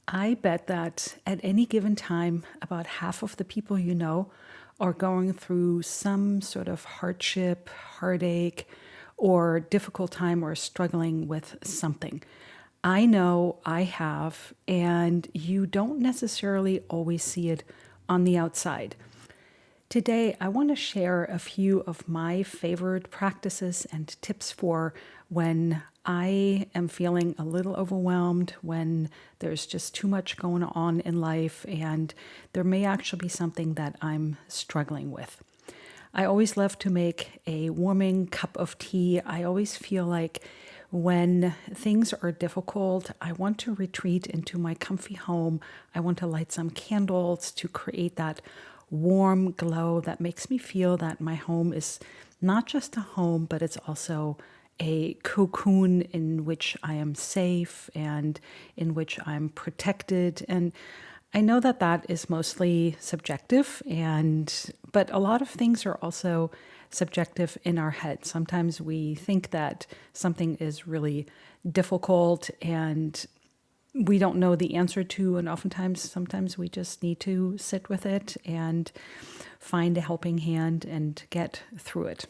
I bet that at any given time, about half of the people you know are going through some sort of hardship, heartache, or difficult time or struggling with something. I know I have, and you don't necessarily always see it on the outside. Today, I want to share a few of my favorite practices and tips for when I am feeling a little overwhelmed, when there's just too much going on in life, and there may actually be something that I'm struggling with. I always love to make a warming cup of tea. I always feel like when things are difficult, I want to retreat into my comfy home. I want to light some candles to create that warm glow that makes me feel that my home is not just a home, but it's also a cocoon in which I am safe and in which I'm protected. And I know that that is mostly subjective, but a lot of things are also subjective in our head. Sometimes we think that something is really difficult and we don't know the answer to, and sometimes we just need to sit with it and find a helping hand and get through it.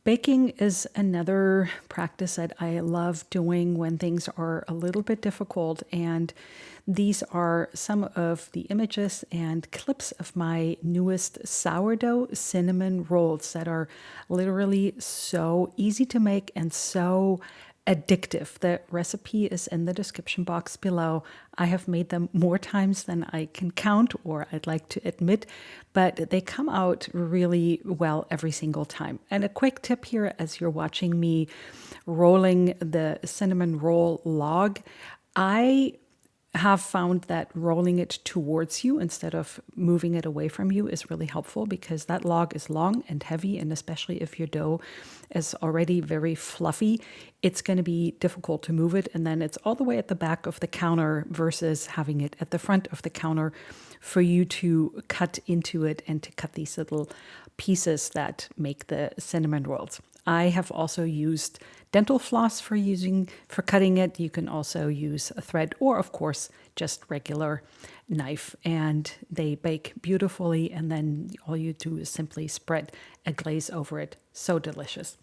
Baking is another practice that I love doing when things are a little bit difficult, and these are some of the images and clips of my newest sourdough cinnamon rolls that are literally so easy to make and so addictive. The recipe is in the description box below. I have made them more times than I can count or I'd like to admit, but they come out really well every single time. And a quick tip here as you're watching me rolling the cinnamon roll log, I have found that rolling it towards you instead of moving it away from you is really helpful because that log is long and heavy, and especially if your dough is already very fluffy, it's going to be difficult to move it, and then it's all the way at the back of the counter versus having it at the front of the counter for you to cut into it and to cut these little pieces that make the cinnamon rolls. I have also used dental floss for cutting it. You can also use a thread or, of course, just regular knife, and they bake beautifully, and then all you do is simply spread a glaze over it. So delicious.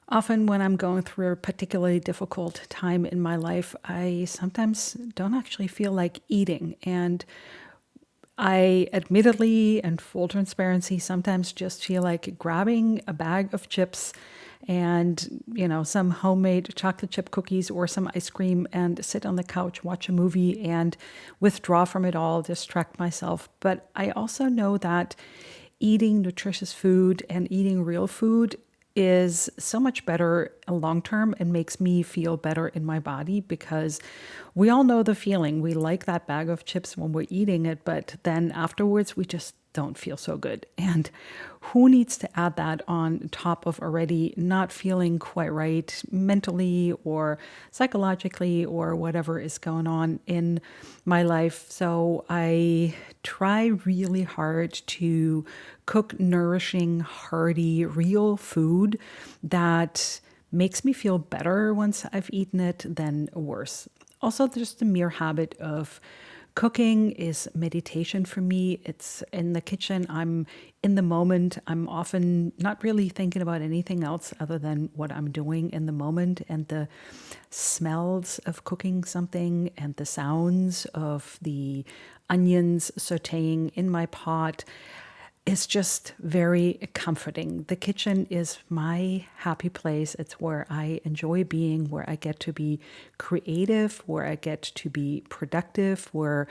Often when I'm going through a particularly difficult time in my life, I sometimes don't actually feel like eating, and I admittedly, and full transparency, sometimes just feel like grabbing a bag of chips and, some homemade chocolate chip cookies or some ice cream and sit on the couch, watch a movie and withdraw from it all, distract myself. But I also know that eating nutritious food and eating real food is so much better long term and makes me feel better in my body, because we all know the feeling. We like that bag of chips when we're eating it, but then afterwards we just don't feel so good. And who needs to add that on top of already not feeling quite right mentally or psychologically or whatever is going on in my life? So I try really hard to cook nourishing, hearty, real food that makes me feel better once I've eaten it than worse. Also, just the mere habit of cooking is meditation for me. It's in the kitchen. I'm in the moment. I'm often not really thinking about anything else other than what I'm doing in the moment, and the smells of cooking something and the sounds of the onions sauteing in my pot is just very comforting. The kitchen is my happy place. It's where I enjoy being, where I get to be creative, where I get to be productive, where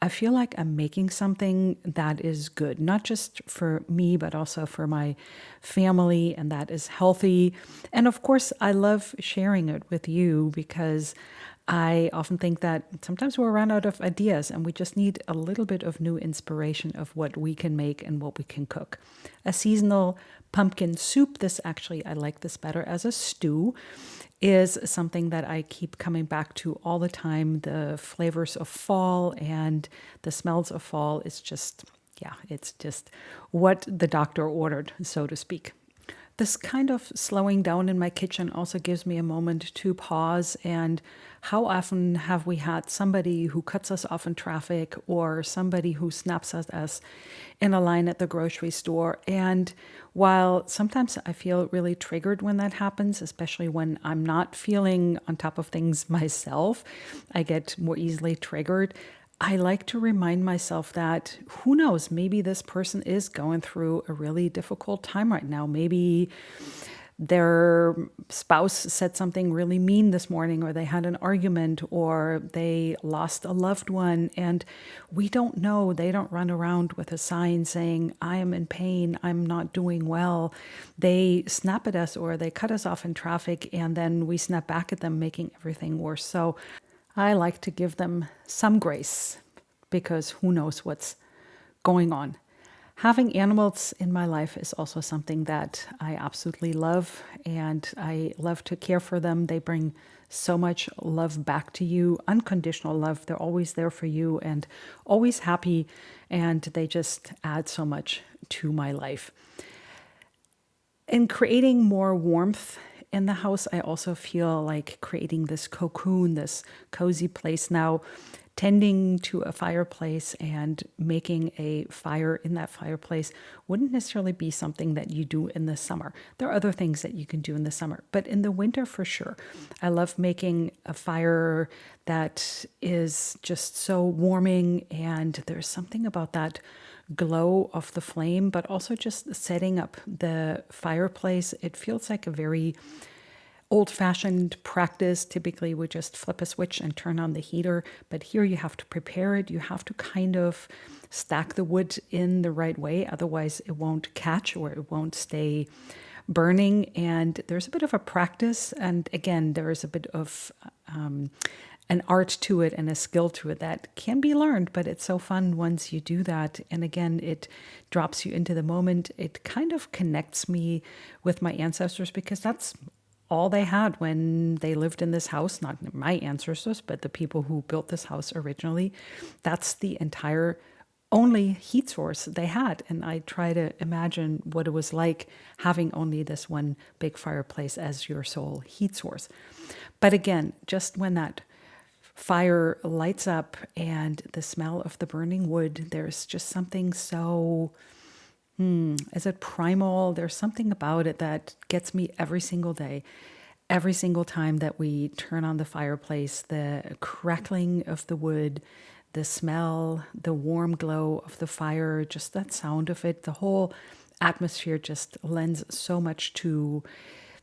I feel like I'm making something that is good, not just for me, but also for my family, and that is healthy. And of course, I love sharing it with you because I often think that sometimes we run out of ideas and we just need a little bit of new inspiration of what we can make and what we can cook. A seasonal pumpkin soup, I like this better as a stew, is something that I keep coming back to all the time. The flavors of fall and the smells of fall is just, it's just what the doctor ordered, so to speak. This kind of slowing down in my kitchen also gives me a moment to pause and How often have we had somebody who cuts us off in traffic or somebody who snaps at us in a line at the grocery store? And while sometimes I feel really triggered when that happens, especially when I'm not feeling on top of things myself, I get more easily triggered. I like to remind myself that who knows, maybe this person is going through a really difficult time right now. Maybe their spouse said something really mean this morning, or they had an argument, or they lost a loved one. And we don't know. They don't run around with a sign saying, I am in pain, I'm not doing well. They snap at us or they cut us off in traffic, and then we snap back at them, making everything worse. So I like to give them some grace because who knows what's going on. Having animals in my life is also something that I absolutely love, and I love to care for them. They bring so much love back to you, unconditional love. They're always there for you and always happy, and they just add so much to my life. In creating more warmth in the house, I also feel like creating this cocoon, this cozy place now. Tending to a fireplace and making a fire in that fireplace wouldn't necessarily be something that you do in the summer. There are other things that you can do in the summer, but in the winter for sure. I love making a fire that is just so warming, and there's something about that glow of the flame, but also just setting up the fireplace. It feels like a very old-fashioned practice. Typically we just flip a switch and turn on the heater, but here you have to prepare it. You have to kind of stack the wood in the right way, otherwise it won't catch or it won't stay burning. And there's a bit of a practice, and again there is a bit of an art to it and a skill to it that can be learned, but it's so fun once you do that. And again, it drops you into the moment. It kind of connects me with my ancestors, because that's all they had when they lived in this house. Not my ancestors, but the people who built this house originally. That's the entire only heat source they had. And I try to imagine what it was like having only this one big fireplace as your sole heat source. But again, just when that fire lights up and the smell of the burning wood, there's just something so is it primal? There's something about it that gets me every single day. Every single time that we turn on the fireplace, the crackling of the wood, the smell, the warm glow of the fire, just that sound of it, the whole atmosphere just lends so much to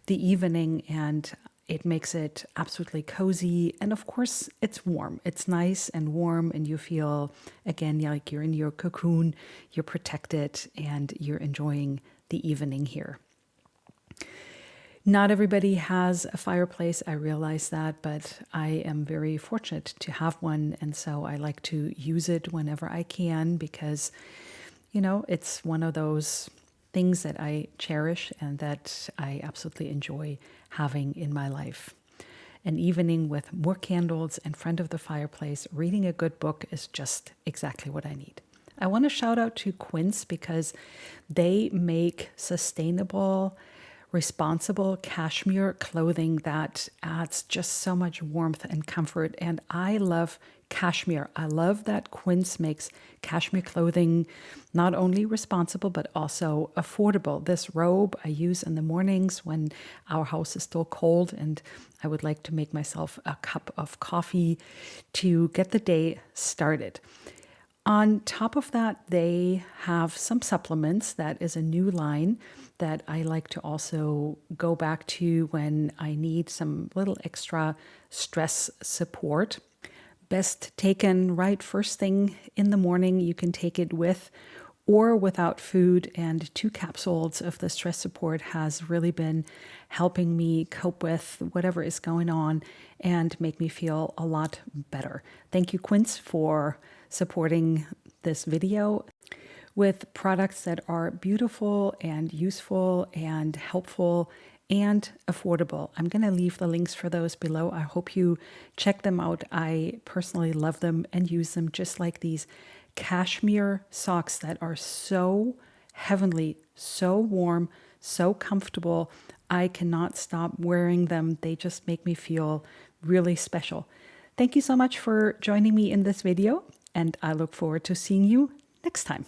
the evening, and it makes it absolutely cozy. And of course, it's warm. It's nice and warm, and you feel, again, like you're in your cocoon, you're protected, and you're enjoying the evening here. Not everybody has a fireplace, I realize that, but I am very fortunate to have one, and so I like to use it whenever I can, because, you know, it's one of those things that I cherish and that I absolutely enjoy having in my life. An evening with more candles in front of the fireplace, reading a good book is just exactly what I need. I want to shout out to Quince, because they make sustainable, responsible cashmere clothing that adds just so much warmth and comfort. And I love cashmere. I love that Quince makes cashmere clothing not only responsible, but also affordable. This robe I use in the mornings when our house is still cold and I would like to make myself a cup of coffee to get the day started. On top of that, they have some supplements. That is a new line that I like to also go back to when I need some little extra stress support. Best taken right first thing in the morning. You can take it with or without food, and 2 capsules of the stress support has really been helping me cope with whatever is going on and make me feel a lot better. Thank you, Quince, for supporting this video with products that are beautiful and useful and helpful and affordable. I'm going to leave the links for those below. I hope you check them out. I personally love them and use them, just like these cashmere socks that are so heavenly, so warm, so comfortable. I cannot stop wearing them. They just make me feel really special. Thank you so much for joining me in this video, and I look forward to seeing you next time.